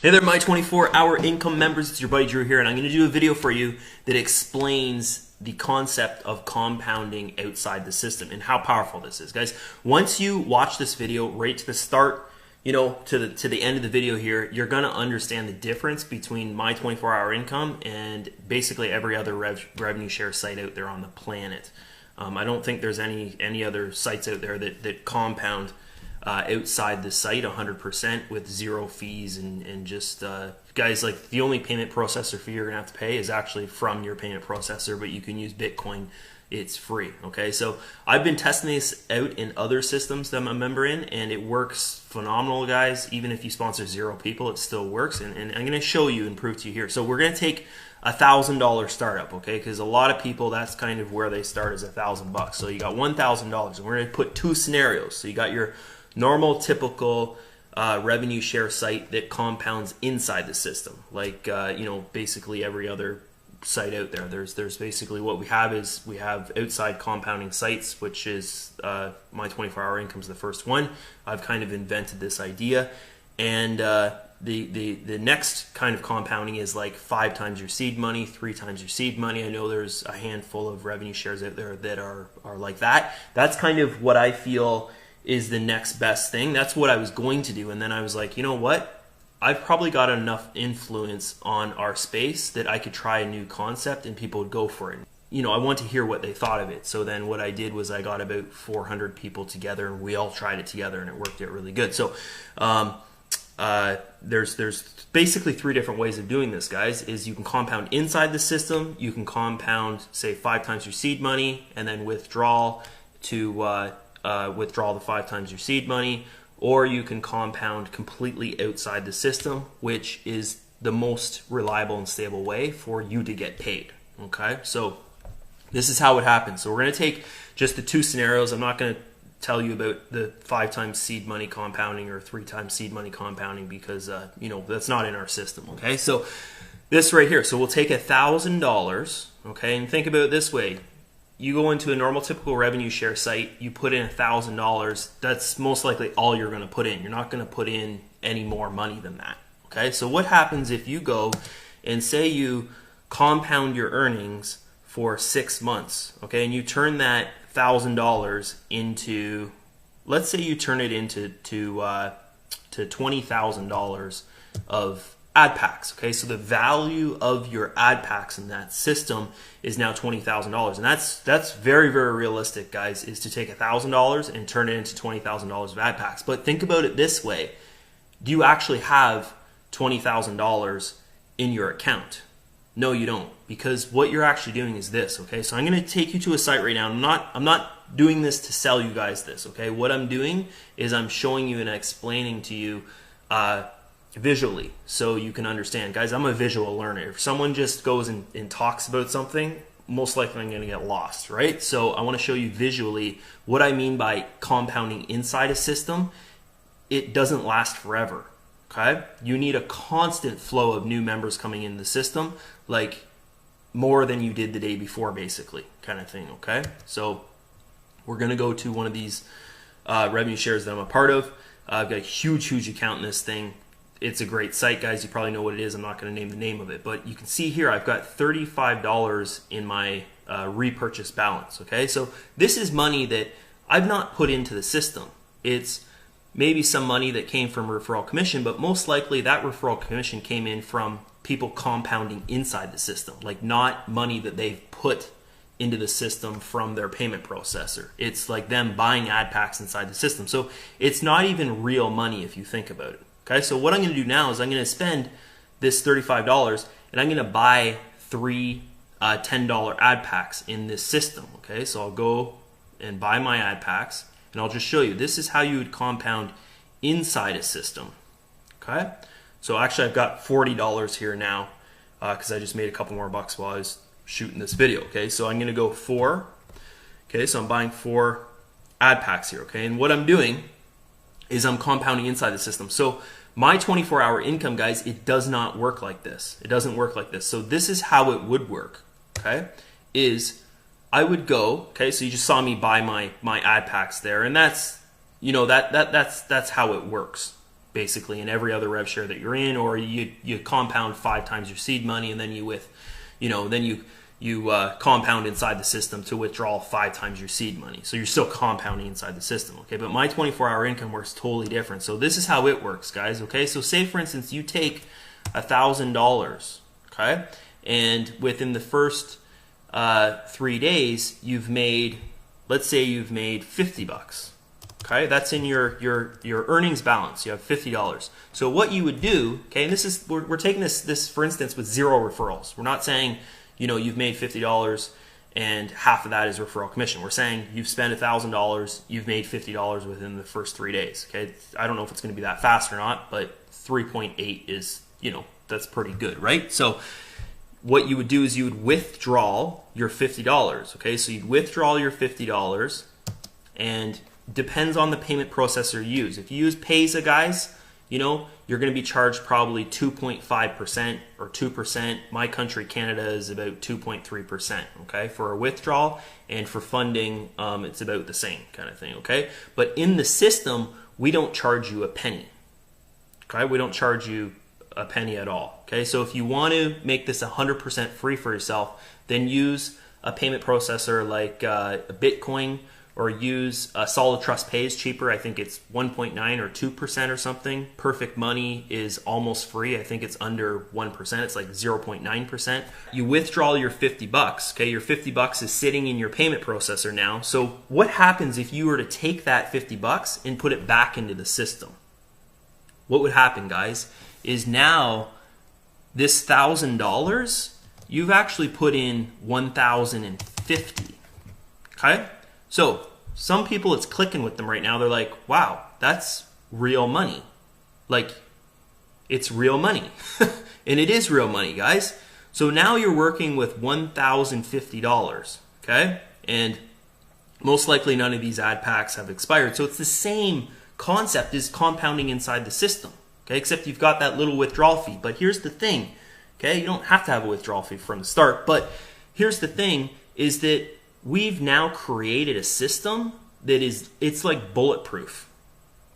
Hey there, my 24-hour income members. It's your buddy Drew here, and I'm going to do a video for you that explains the concept of compounding outside the system and how powerful this is, guys. Once you watch this video right to the start, to the end of the video here, you're going to understand the difference between my 24-hour income and basically every other revenue share site out there on the planet. I don't think there's any other sites out there that compound outside the site 100% with zero fees and just guys, like, the only payment processor fee you're gonna have to pay is actually from your payment processor, but you can use Bitcoin. It's free. Okay, so I've been testing this out in other systems that I'm a member in, and it works phenomenal, guys. Even if you sponsor 0 people, it still works, and I'm going to show you and prove to you here. So we're going to take $1,000 startup, okay, because a lot of people, that's kind of where they start, is $1,000. So you got $1,000, and we're going to put 2 scenarios. So you got your normal, typical revenue share site that compounds inside the system, like basically every other site out there. There's basically what we have is we have outside compounding sites, which is my 24-hour income is the first one. I've kind of invented this idea, and the next kind of compounding is like 5 times your seed money, 3 times your seed money. I know there's a handful of revenue shares out there that are like that. That's kind of what I feel is the next best thing. That's what I was going to do, and then I was like, you know what? I've probably got enough influence on our space that I could try a new concept and people would go for it. I want to hear what they thought of it. So then what I did was I got about 400 people together, and we all tried it together, and it worked out really good. So there's basically 3 different ways of doing this, guys. Is you can compound inside the system, you can compound, say, 5 times your seed money, and then withdraw the 5 times your seed money, or you can compound completely outside the system, which is the most reliable and stable way for you to get paid. Okay, so this is how it happens. So we're going to take just the 2 scenarios. I'm not going to tell you about the 5 times seed money compounding or 3 times seed money compounding because that's not in our system. Okay, so this right here. So we'll take $1,000. Okay, and think about it this way. You go into a normal typical revenue share site, you put in $1,000, that's most likely all you're going to put in. You're not going to put in any more money than that. Okay, so what happens if you go and say you compound your earnings for 6 months, okay, and you turn that $1,000 into, let's say you turn it into $20,000 of ad packs. Okay, so the value of your ad packs in that system is now $20,000, and that's very, very realistic, guys, is to take $1,000 and turn it into $20,000 of ad packs. But think about it this way: do you actually have $20,000 in your account? No, you don't, because what you're actually doing is this. Okay, so I'm going to take you to a site right now. I'm not doing this to sell you guys this. Okay, what I'm doing is I'm showing you and explaining to you visually so you can understand. Guys, I'm a visual learner. If someone just goes and talks about something, most likely I'm going to get lost, right? So I want to show you visually what I mean by compounding inside a system. It doesn't last forever. Okay, you need a constant flow of new members coming in the system, like more than you did the day before, basically, kind of thing. Okay, so we're going to go to one of these revenue shares that I'm a part of. I've got a huge account in this thing. It's a great site, guys. You probably know what it is. I'm not going to name the name of it, but you can see here I've got $35 in my repurchase balance. Okay, so this is money that I've not put into the system. It's maybe some money that came from referral commission, but most likely that referral commission came in from people compounding inside the system, like not money that they've put into the system from their payment processor. It's like them buying ad packs inside the system. So it's not even real money if you think about it. Okay, so what I'm going to do now is I'm going to spend this $35 and I'm going to buy 3 $10 ad packs in this system. Okay, so I'll go and buy my ad packs, and I'll just show you. This is how you would compound inside a system. Okay, so actually I've got $40 here now because I just made a couple more bucks while I was shooting this video. Okay, so I'm going to go 4. Okay, so I'm buying 4 ad packs here. Okay, and what I'm doing is I'm compounding inside the system. So my 24-hour income, guys, it does not work like this. It doesn't work like this. So this is how it would work, okay, is I would go, okay, so you just saw me buy my ad packs there, and that's, that's how it works, basically in every other rev share that you're in, or you compound 5 times your seed money, and then you compound inside the system to withdraw 5 times your seed money. So you're still compounding inside the system, okay? But my 24-hour income works totally different. So this is how it works, guys, okay? So say, for instance, you take $1,000, okay? And within the first 3 days, you've made, let's say you've made $50, okay? That's in your earnings balance. You have $50. So what you would do, okay, and this is, we're taking this for instance with 0 referrals. We're not saying, you've made $50 and half of that is referral commission. We're saying you've spent $1,000, you've made $50 within the first 3 days, okay? I don't know if it's going to be that fast or not, but 3.8 is, that's pretty good, right? So what you would do is you would withdraw your $50, okay? So you'd withdraw your $50, and depends on the payment processor you use. If you use Payza, guys, you're going to be charged probably 2.5% or 2%. My country, Canada, is about 2.3%, okay, for a withdrawal, and for funding, it's about the same kind of thing, okay? But in the system, we don't charge you a penny, okay? We don't charge you a penny at all, okay? So if you want to make this 100% free for yourself, then use a payment processor like Bitcoin, or use Solid Trust Pay is cheaper. I think it's 1.9 or 2% or something. Perfect Money is almost free. I think it's under 1%. It's like 0.9%. You withdraw your $50, okay? Your $50 is sitting in your payment processor now. So what happens if you were to take that $50 and put it back into the system? What would happen, guys, is now this $1,000, you've actually put in $1,050, okay? So some people, it's clicking with them right now. They're like, wow, that's real money. Like, it's real money. And it is real money, guys. So now you're working with $1,050, okay? And most likely none of these ad packs have expired. So it's the same concept as compounding inside the system, okay? Except you've got that little withdrawal fee. But here's the thing, okay? You don't have to have a withdrawal fee from the start. But here's the thing is that we've now created a system that it's like bulletproof,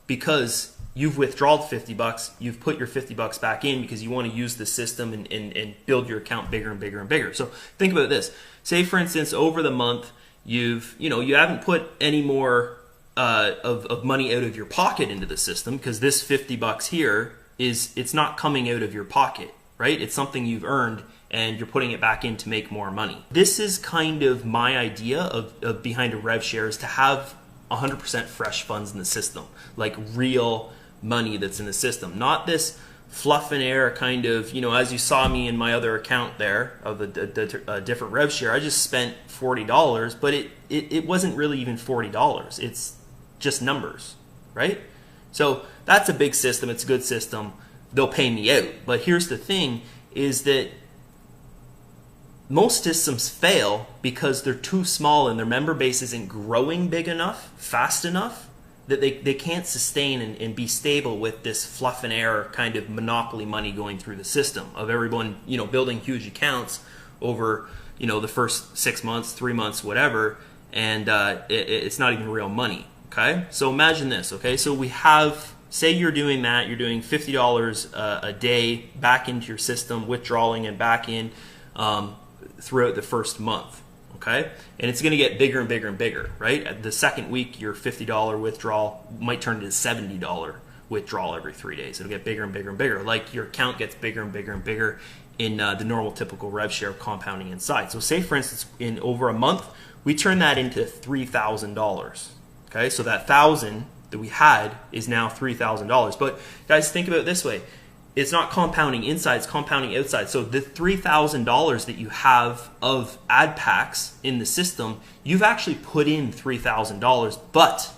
because you've withdrawn $50, you've put your $50 back in because you want to use the system and build your account bigger and bigger and bigger. So think about this. Say, for instance, over the month, you haven't put any more of money out of your pocket into the system, because this $50 here it's not coming out of your pocket, right? It's something you've earned, and you're putting it back in to make more money. This is kind of my idea of behind a rev share, is to have 100% fresh funds in the system, like real money that's in the system, not this fluff and air kind of, as you saw me in my other account there of a different rev share, I just spent $40, but it wasn't really even $40. It's just numbers, right? So that's a big system. It's a good system. They'll pay me out. But here's the thing is that most systems fail because they're too small and their member base isn't growing big enough, fast enough, that they can't sustain and be stable with this fluff and air kind of monopoly money going through the system of everyone, building huge accounts over, the first 6 months, 3 months, whatever, and it's not even real money, okay? So imagine this, okay? So we have, say you're doing that, you're doing $50 a day back into your system, withdrawing and back in, throughout the first month, okay? And it's going to get bigger and bigger and bigger, right? At the second week, your $50 withdrawal might turn into $70 withdrawal every 3 days. It'll get bigger and bigger and bigger. Like your account gets bigger and bigger and bigger in the normal typical rev share of compounding inside. So say, for instance, in over a month, we turn that into $3,000, okay? So that $1,000 that we had is now $3,000. But guys, think about it this way. It's not compounding inside, it's compounding outside. So the $3,000 that you have of ad packs in the system, you've actually put in $3,000, but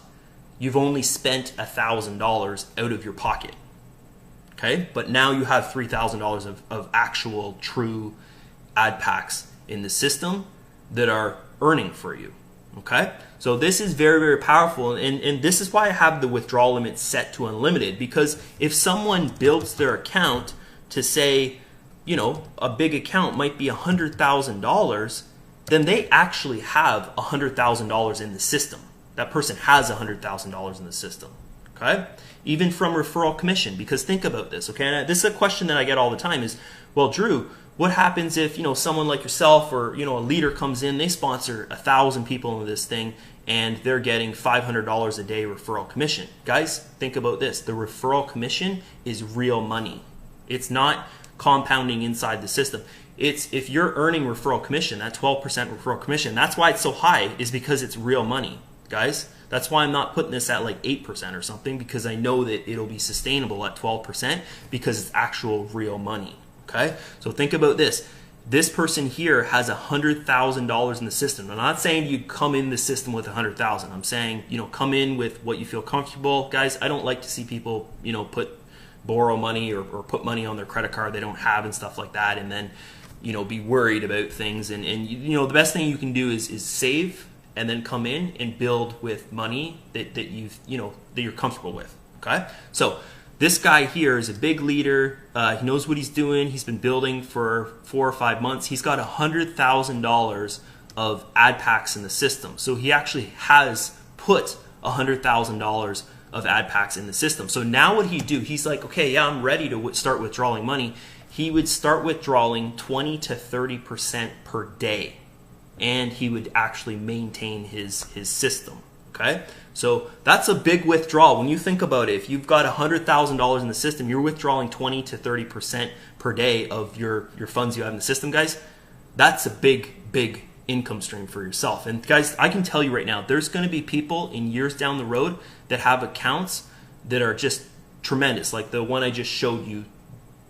you've only spent $1,000 out of your pocket. Okay? But now you have $3,000 of actual true ad packs in the system that are earning for you. Okay? So this is very, very powerful, and this is why I have the withdrawal limit set to unlimited, because if someone builds their account to say, a big account might be $100,000, then they actually have $100,000 in the system. That person has $100,000 in the system. okay? Even from referral commission, because think about this, okay? And this is a question that I get all the time is, well, Drew, what happens if, someone like yourself or, a leader comes in, they sponsor 1,000 people into this thing and they're getting $500 a day referral commission. Guys, think about this. The referral commission is real money. It's not compounding inside the system. It's if you're earning referral commission, that 12% referral commission, that's why it's so high, is because it's real money, guys. That's why I'm not putting this at like 8% or something, because I know that it'll be sustainable at 12% because it's actual real money, okay? So think about this. This person here has $100,000 in the system. I'm not saying you come in the system with $100,000. I'm saying, come in with what you feel comfortable. Guys, I don't like to see people, borrow money or put money on their credit card they don't have and stuff like that, and then be worried about things. And the best thing you can do is save and then come in and build with money that you're comfortable with. Okay, so this guy here is a big leader. He knows what he's doing. He's been building for 4 or 5 months. He's got $100,000 of ad packs in the system. So he actually has put $100,000 of ad packs in the system. So now what he'd do, he's like, okay, yeah, I'm ready to start withdrawing money. He would start withdrawing 20 to 30% per day, and he would actually maintain his system. Okay, so that's a big withdrawal. When you think about it, if you've got $100,000 in the system, you're withdrawing 20 to 30% per day of your funds you have in the system, guys. That's a big income stream for yourself. And guys, I can tell you right now, there's going to be people in years down the road that have accounts that are just tremendous, like the one I just showed you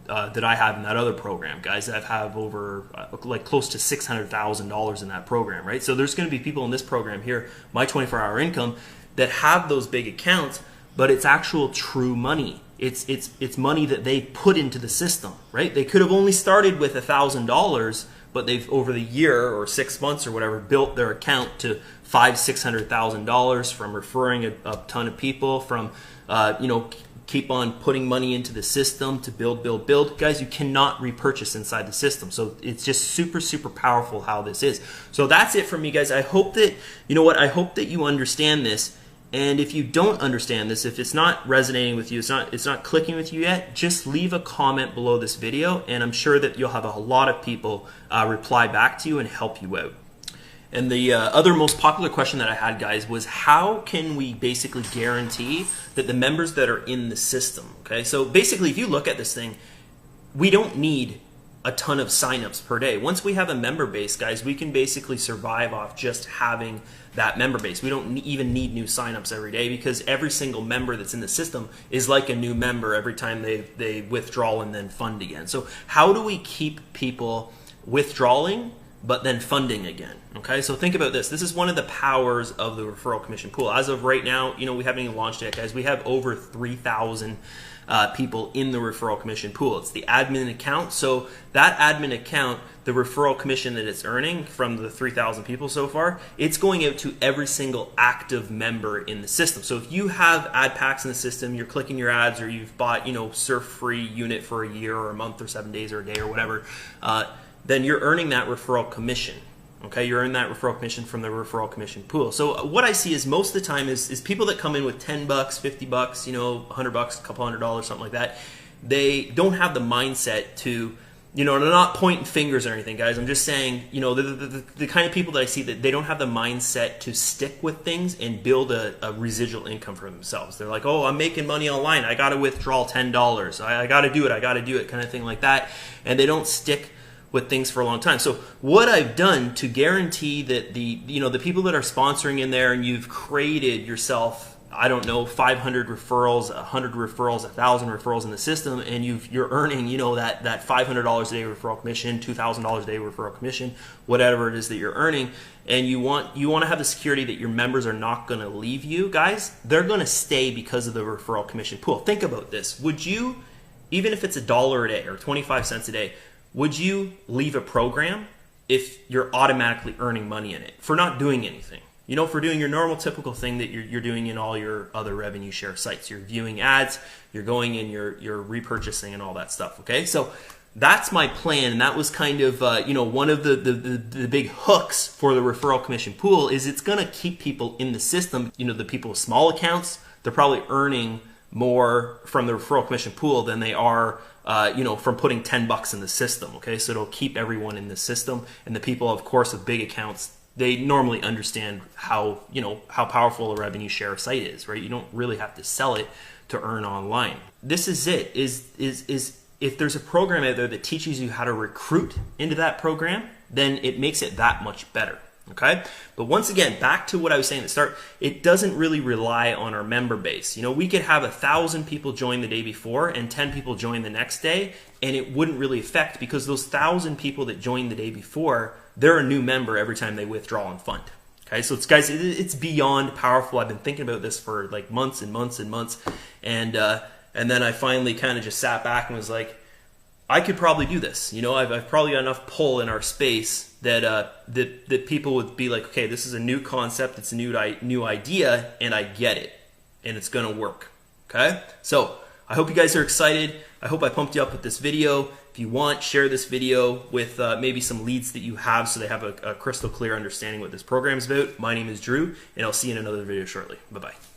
that I have in that other program, guys. That have over like close to $600,000 in that program, right? So there's going to be people in this program here, My 24-Hour Income, that have those big accounts, but it's actual true money. It's money that they put into the system, right? They could have only started with $1,000, but they've over the year or 6 months or whatever built their account to $500,000-$600,000 from referring a ton of people, from keep on putting money into the system to build. Guys, you cannot repurchase inside the system. So it's just super powerful how this is. So that's it from me, guys. I hope that, I hope that you understand this. And if you don't understand this, if it's not resonating with you, it's not clicking with you yet, just leave a comment below this video, and I'm sure that you'll have a lot of people reply back to you and help you out. And the other most popular question that I had, guys, was how can we basically guarantee that the members that are in the system, okay? So basically, if you look at this thing, we don't need a ton of signups per day. Once we have a member base, guys, we can basically survive off just having that member base. We don't even need new signups every day, because every single member that's in the system is like a new member every time they withdraw and then fund again. So how do we keep people withdrawing but then funding again? Okay, so think about this. This is one of the powers of the referral commission pool. As of right now, we haven't even launched yet, guys. We have over 3,000 people in the referral commission pool. It's the admin account. So that admin account, the referral commission that it's earning from the 3,000 people so far, it's going out to every single active member in the system. So if you have ad packs in the system, you're clicking your ads, or you've bought, surf free unit for a year or a month or 7 days or a day or whatever, then you're earning that referral commission. Okay, you're earning that referral commission from the referral commission pool. So what I see is most of the time is people that come in with $10, $50, $100, a couple $100, something like that. They don't have the mindset to, they're not pointing fingers or anything, guys. I'm just saying, the kind of people that I see that they don't have the mindset to stick with things and build a residual income for themselves. They're like, oh, I'm making money online, I got to withdraw $10. I got to do it, kind of thing like that. And they don't stick with things for a long time. So what I've done to guarantee that the people that are sponsoring in there, and you've created yourself, I don't know, 500 referrals, 100 referrals, 1,000 referrals in the system, and you're earning, that $500 a day referral commission, $2,000 a day referral commission, whatever it is that you're earning, and you want to have the security that your members are not going to leave you, guys. They're going to stay because of the referral commission pool. Think about this. Would you, even if it's $1 a day or 25 cents a day, would you leave a program if you're automatically earning money in it for not doing anything? For doing your normal typical thing that you're doing in all your other revenue share sites. You're viewing ads, you're going in, you're repurchasing and all that stuff, okay? So that's my plan, and that was kind of one of the big hooks for the referral commission pool is it's going to keep people in the system, the people with small accounts, they're probably earning more from the referral commission pool than they are from putting $10 in the system. Okay, so it'll keep everyone in the system, and the people, of course, with big accounts, they normally understand how powerful a revenue share site is, right? You don't really have to sell it to earn online. This is it. Is if there's a program out there that teaches you how to recruit into that program, then it makes it that much better. Okay, but once again, back to what I was saying at the start, it doesn't really rely on our member base. We could have 1,000 people join the day before and 10 people join the next day, and it wouldn't really affect, because those 1,000 people that joined the day before, they're a new member every time they withdraw and fund. Okay, so it's beyond powerful. I've been thinking about this for like months and months and months, and then I finally kind of just sat back and was like, I could probably do this. I've probably got enough pull in our space that people would be like, okay, this is a new concept, it's a new idea, and I get it, and it's going to work. Okay, so I hope you guys are excited. I hope I pumped you up with this video. If you want, share this video with maybe some leads that you have, so they have a crystal clear understanding what this program is about. My name is Drew, and I'll see you in another video shortly. Bye-bye.